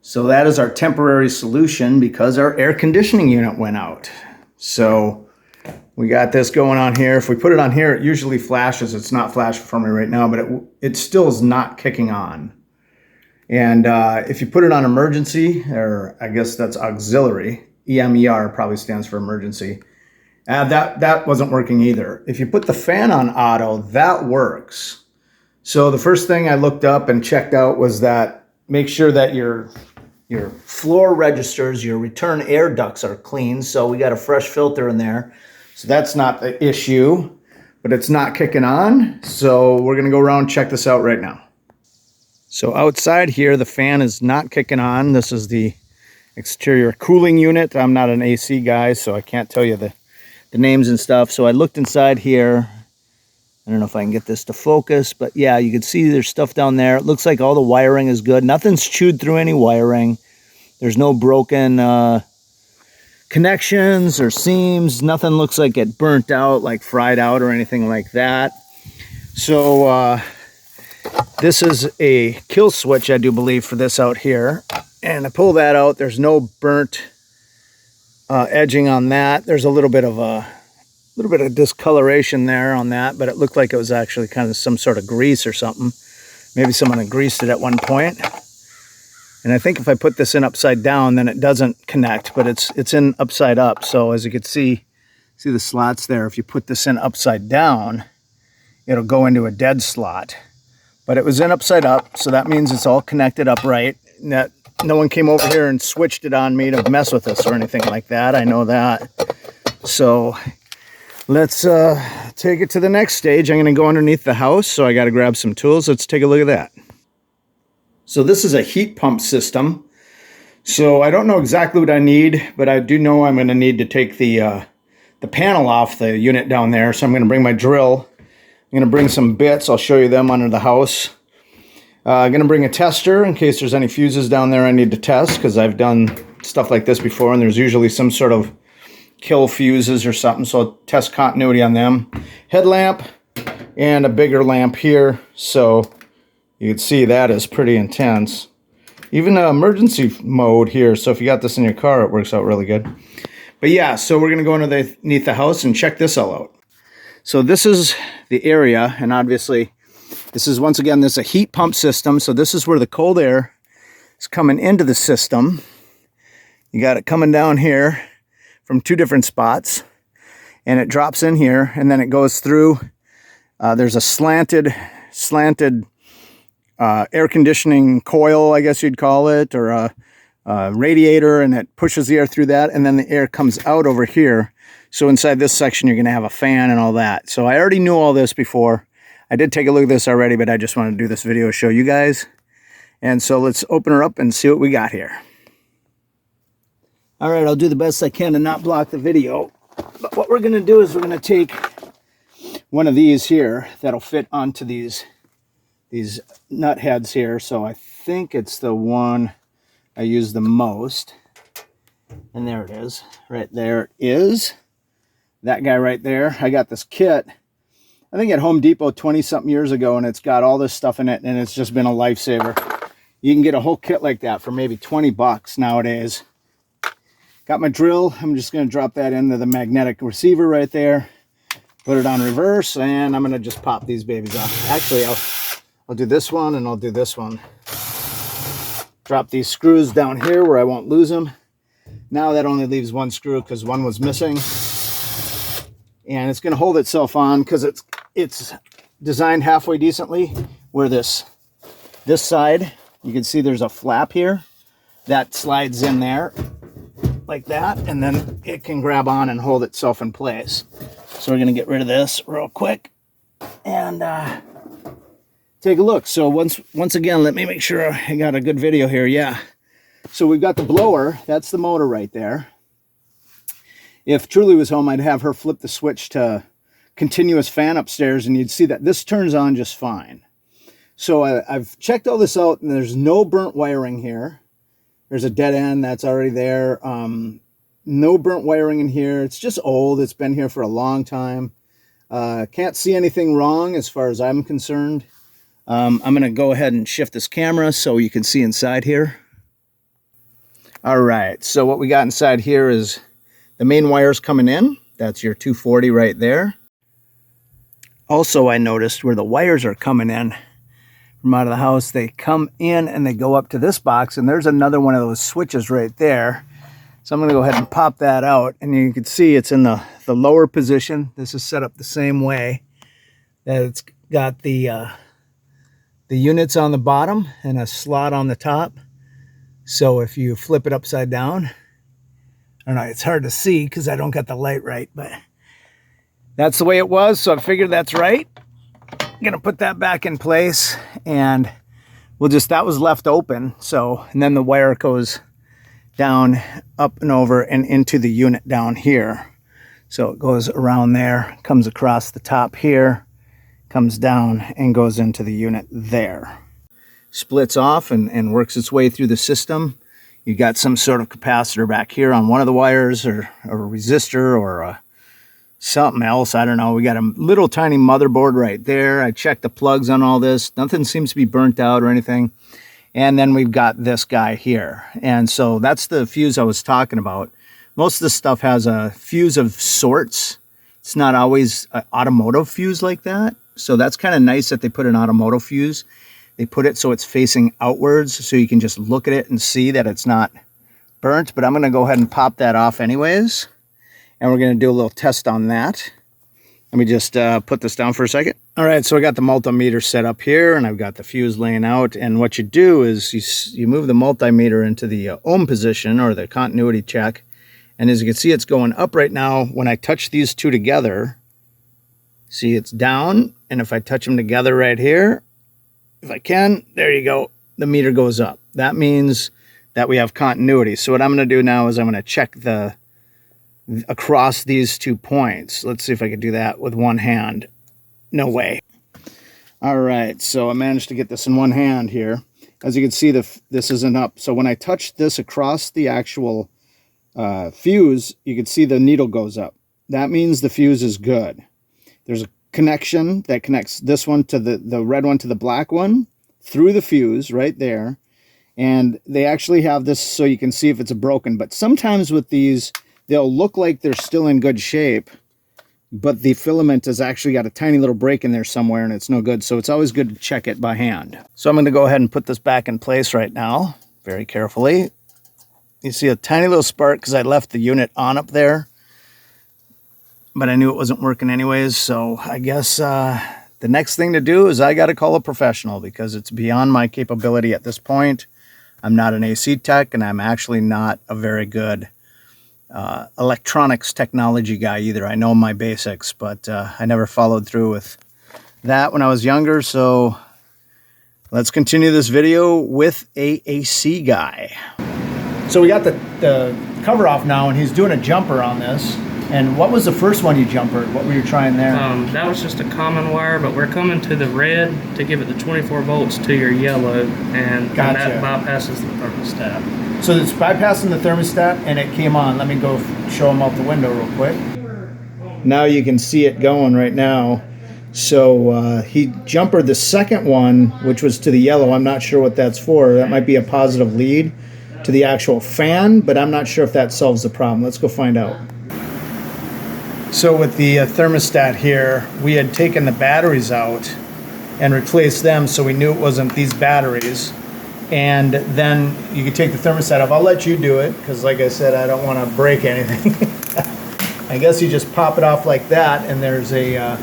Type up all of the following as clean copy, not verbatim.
So that is our temporary solution because our air conditioning unit went out. So we got this going on here. If we put it on here, it usually flashes. It's not flashing for me right now, but it still is not kicking on. And if you put it on emergency, or I guess that's auxiliary, EMER probably stands for emergency, that wasn't working either. If you put the fan on auto, that works. So the first thing I looked up and checked out was that make sure that your floor registers, your return air ducts are clean. So we got a fresh filter in there. So that's not the issue, but it's not kicking on. So we're gonna go around and check this out right now. So outside here, the fan is not kicking on. This is the exterior cooling unit. I'm not an AC guy, so I can't tell you the names and stuff. So I looked inside here. I don't know if I can get this to focus, but yeah, you can see there's stuff down there. It looks like all the wiring is good. Nothing's chewed through any wiring. There's no broken connections or seams. Nothing looks like it burnt out, like fried out or anything like that. So this is a kill switch, I do believe, for this out here. And I pull that out. There's no burnt edging on that. There's a little bit of discoloration there on that, but it looked like it was actually kind of some sort of grease or something. Maybe someone had greased it at one point. And I think if I put this in upside down, then it doesn't connect, but it's in upside up. So as you can see the slots there. If you put this in upside down, it'll go into a dead slot. But it was in upside up, so that means it's all connected upright. That no one came over here and switched it on me to mess with us or anything like that. I know that. So let's take it to the next stage. I'm going to go underneath the house, so I got to grab some tools. Let's take a look at that. So this is a heat pump system. So I don't know exactly what I need, but I do know I'm going to need to take the panel off the unit down there. So I'm going to bring my drill. I'm going to bring some bits. I'll show you them under the house. I'm going to bring a tester in case there's any fuses down there I need to test, because I've done stuff like this before, and there's usually some sort of kill fuses or something, so I'll test continuity on them. Headlamp and a bigger lamp here, so you can see that is pretty intense. Even emergency mode here, so if you got this in your car, it works out really good. But yeah, so we're going to go underneath the house and check this all out. So this is the area, and obviously this is, once again, this is a heat pump system, so this is where the cold air is coming into the system. You got it coming down here from two different spots, and it drops in here, and then it goes through. There's a slanted air conditioning coil, I guess you'd call it, or a radiator, and it pushes the air through that, and then the air comes out over here. So inside this section, you're going to have a fan and all that. So I already knew all this before. I did take a look at this already, but I just wanted to do this video to show you guys. And so let's open her up and see what we got here. All right, I'll do the best I can to not block the video. But what we're going to do is we're going to take one of these here that'll fit onto these nut heads here. So I think it's the one I use the most. And there it is. Right there it is. That guy right there. I got this kit, I think at Home Depot 20-something years ago, and it's got all this stuff in it, and it's just been a lifesaver. You can get a whole kit like that for maybe 20 bucks nowadays. Got my drill. I'm just going to drop that into the magnetic receiver right there. Put it on reverse, and I'm going to just pop these babies off. Actually, I'll do this one, and I'll do this one. Drop these screws down here where I won't lose them. Now that only leaves one screw because one was missing. And it's going to hold itself on because it's designed halfway decently, where this side, you can see there's a flap here that slides in there like that, and then it can grab on and hold itself in place. So we're going to get rid of this real quick and take a look. So once again, let me make sure I got a good video here. Yeah. So we've got the blower. That's the motor right there. If Truly was home, I'd have her flip the switch to continuous fan upstairs, and you'd see that this turns on just fine. So I've checked all this out, and there's no burnt wiring here. There's a dead end that's already there. No burnt wiring in here. It's just old. It's been here for a long time. Can't see anything wrong as far as I'm concerned. I'm going to go ahead and shift this camera so you can see inside here. All right, so what we got inside here is the main wires coming in. That's your 240 right there. Also, I noticed where the wires are coming in from out of the house, they come in and they go up to this box, and there's another one of those switches right there. So I'm going to go ahead and pop that out, and you can see it's in the lower position. This is set up the same way, that it's got the units on the bottom and a slot on the top. So if you flip it upside down, I don't know, it's hard to see because I don't got the light right, but that's the way it was. So I figured that's right. I'm gonna put that back in place, and we'll just, that was left open. So, and then the wire goes down, up and over and into the unit down here. So it goes around there, comes across the top here, comes down and goes into the unit there. Splits off and works its way through the system. You got some sort of capacitor back here on one of the wires, or a resistor, or something else. I don't know. We got a little tiny motherboard right there. I checked the plugs on all this. Nothing seems to be burnt out or anything. And then we've got this guy here. And so that's the fuse I was talking about. Most of this stuff has a fuse of sorts. It's not always an automotive fuse like that. So that's kind of nice that they put an automotive fuse. They put it so it's facing outwards, so you can just look at it and see that it's not burnt. But I'm going to go ahead and pop that off anyways. And we're going to do a little test on that. Let me just put this down for a second. All right, so I got the multimeter set up here, and I've got the fuse laying out. And what you do is you move the multimeter into the ohm position, or the continuity check. And as you can see, it's going up right now. When I touch these two together, see, it's down. And if I touch them together right here, if I can, there you go, the meter goes up. That means that we have continuity. So what I'm going to do now is I'm going to check the across these 2 points. Let's see if I can do that with one hand. No way. All right, so I managed to get this in one hand here. As you can see, this isn't up. So when I touch this across the actual fuse, you can see the needle goes up. That means the fuse is good. There's a connection that connects this one to the red one to the black one through the fuse right there. And they actually have this so you can see if it's broken. But sometimes with these, they'll look like they're still in good shape, but the filament has actually got a tiny little break in there somewhere, and it's no good. So it's always good to check it by hand. So I'm going to go ahead and put this back in place right now, very carefully. You see a tiny little spark because I left the unit on up there, but I knew it wasn't working anyways. So I guess the next thing to do is I got to call a professional, because it's beyond my capability at this point. I'm not an AC tech, and I'm actually not a very good electronics technology guy either. I know my basics, but I never followed through with that when I was younger. So let's continue this video with a AC guy. So we got the cover off now, and he's doing a jumper on this. And what was the first one you jumpered? What were you trying there? That was just a common wire, but we're coming to the red to give it the 24 volts to your yellow, and Gotcha. that bypasses the thermostat. So it's bypassing the thermostat, and it came on. Let me go show him out the window real quick. Now you can see it going right now. So he jumpered the second one, which was to the yellow. I'm not sure what that's for. That might be a positive lead to the actual fan, but I'm not sure if that solves the problem. Let's go find out. So with the thermostat here, we had taken the batteries out and replaced them, so we knew it wasn't these batteries. And then you could take the thermostat off. I'll let you do it, because like I said, I don't want to break anything. I guess you just pop it off like that, and there's a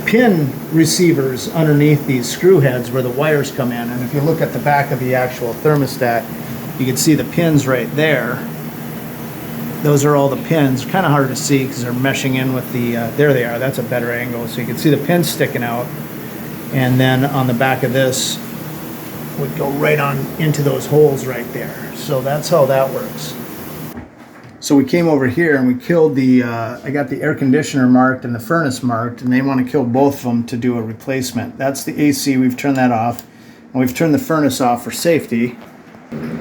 pin receivers underneath these screw heads where the wires come in. And if you look at the back of the actual thermostat, you can see the pins right there. Those are all the pins. Kind of hard to see because they're meshing in with the, there they are, that's a better angle. So you can see the pins sticking out. And then on the back of this would go right on into those holes right there. So that's how that works. So we came over here and we killed the, I got the air conditioner marked and the furnace marked, and they want to kill both of them to do a replacement. That's the AC, we've turned that off. And we've turned the furnace off for safety.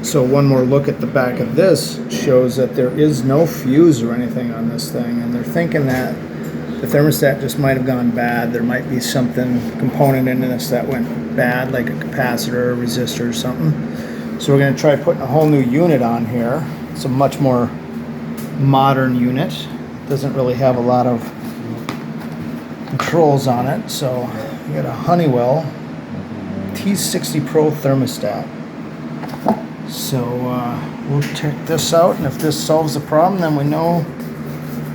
So one more look at the back of this shows that there is no fuse or anything on this thing, and they're thinking that the thermostat just might have gone bad. There might be something, component in this that went bad, like a capacitor or resistor or something. So we're going to try putting a whole new unit on here. It's a much more modern unit. Doesn't really have a lot of controls on it. So we got a Honeywell T60 Pro thermostat. So we'll check this out, and if this solves the problem, then we know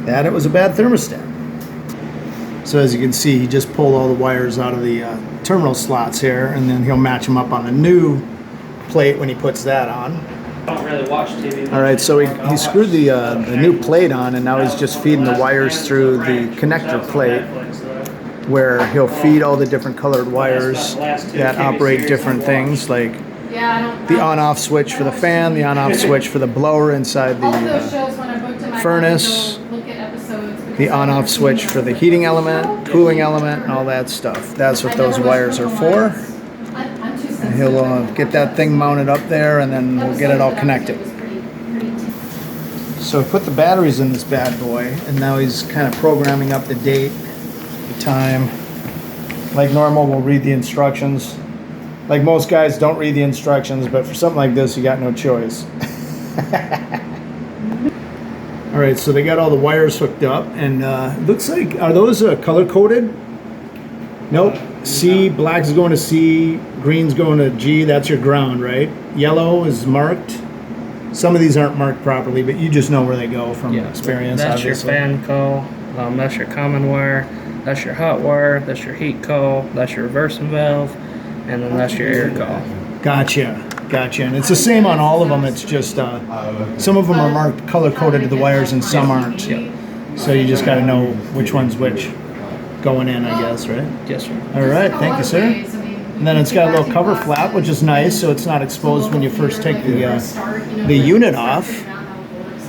that it was a bad thermostat. So as you can see, he just pulled all the wires out of the terminal slots here, and then he'll match them up on the new plate when he puts that on. I don't really watch TV. All right, so he screwed the new plate on, and now he's just feeding the wires through the connector plate, where he'll feed all the different colored wires that operate different things, like the on-off switch for the fan, the on-off switch for the blower inside the furnace, the on-off switch for the heating element, cooling element, and all that stuff. That's what those wires are for. And he'll get that thing mounted up there, and then we'll get it all connected. So we put the batteries in this bad boy, and now he's kind of programming up the date, the time. Like normal, we'll read the instructions. Like most guys don't read the instructions, but for something like this, you got no choice. All right, so they got all the wires hooked up, and looks like, are those color coded? Nope. C, black is going to C, green's going to G. That's your ground, right? Yellow is marked. Some of these aren't marked properly, but you just know where they go from experience. That's obviously. your fan coil. That's your common wire. That's your hot wire. That's your heat coil. That's your reversing valve. And then that's your air coil. Gotcha. And it's the same on all of them. It's just some of them are marked color-coded to the wires and some aren't. So you just got to know which one's which going in, I guess, right? Yes, sir. All right, thank you, sir. And then it's got a little cover flap, which is nice, so it's not exposed when you first take the unit off.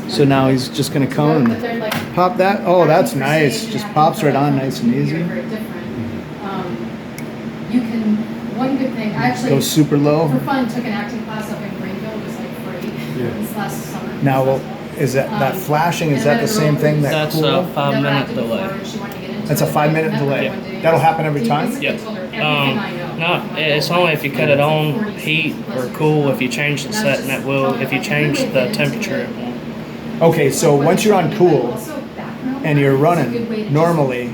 So now he's just going to come and pop that. Oh, that's nice. Just pops right on, nice and easy. One good thing, I actually, goes super low. For fun, took an acting class up in Greenville. It was like free this last summer. Now, well, is that flashing? Is that the same thing? That's a 5-minute delay. That's a 5-minute delay. That'll happen every time? Yep. No, it's only if you cut it on heat or cool. If you change the setting, that will. If you change the temperature, it won't. Okay, so once you're on cool and you're running normally,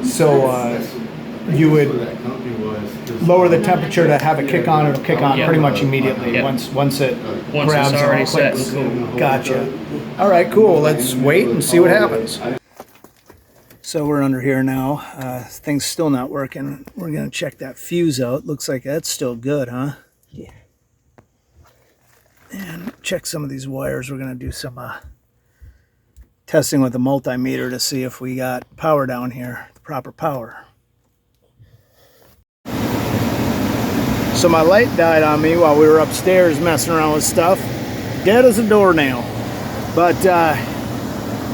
so you would lower the temperature to have it kick on. It'll kick on pretty much immediately once it grabs it's already and set clicks. and cool. Gotcha. All right, cool. Let's wait and see what happens. So we're under here now. Thing's still not working. We're gonna check that fuse out. Looks like that's still good, huh? Yeah. And check some of these wires. We're gonna do some testing with the multimeter to see if we got power down here, the proper power. So my light died on me while we were upstairs messing around with stuff. Dead as a doornail. But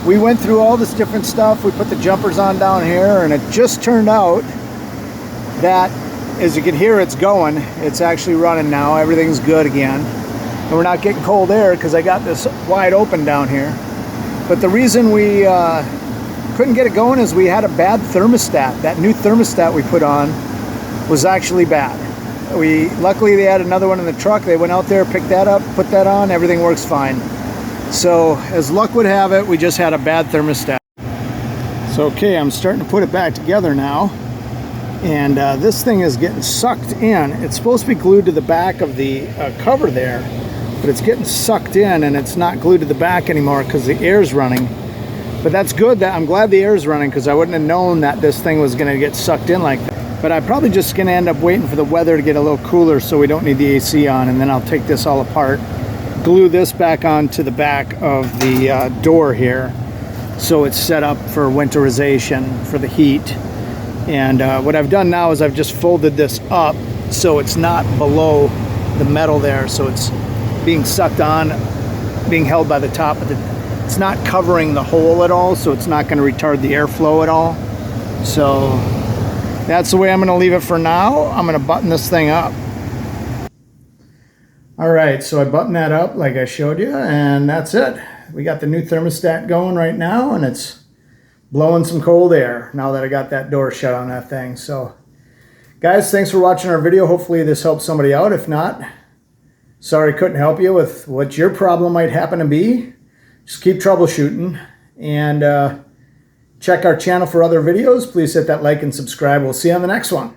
we went through all this different stuff. We put the jumpers on down here, and it just turned out that, as you can hear, it's going. It's actually running now. Everything's good again. And we're not getting cold air because I got this wide open down here. But the reason we couldn't get it going is we had a bad thermostat. That new thermostat we put on was actually bad. Luckily they had another one in the truck. They went out there, picked that up, put that on, everything works fine. So as luck would have it, we just had a bad thermostat. So okay, I'm starting to put it back together now. And this thing is getting sucked in. It's supposed to be glued to the back of the cover there, but it's getting sucked in and it's not glued to the back anymore because the air's running. But that's good. I'm glad the air's running because I wouldn't have known that this thing was going to get sucked in like that. But I'm probably just going to end up waiting for the weather to get a little cooler so we don't need the AC on, and then I'll take this all apart, glue this back onto the back of the door here so it's set up for winterization for the heat. And what I've done now is I've just folded this up so it's not below the metal there, so it's being sucked on, being held by the top of it's not covering the hole at all, so it's not going to retard the airflow at all. So that's the way I'm going to leave it for now. I'm going to button this thing up. All right, so I buttoned that up like I showed you, and that's it. We got the new thermostat going right now, and it's blowing some cold air now that I got that door shut on that thing. So guys, thanks for watching our video. Hopefully this helps somebody out. If not, Sorry couldn't help you with what your problem might happen to be. Just keep troubleshooting, and check our channel for other videos. Please hit that like and subscribe. We'll see you on the next one.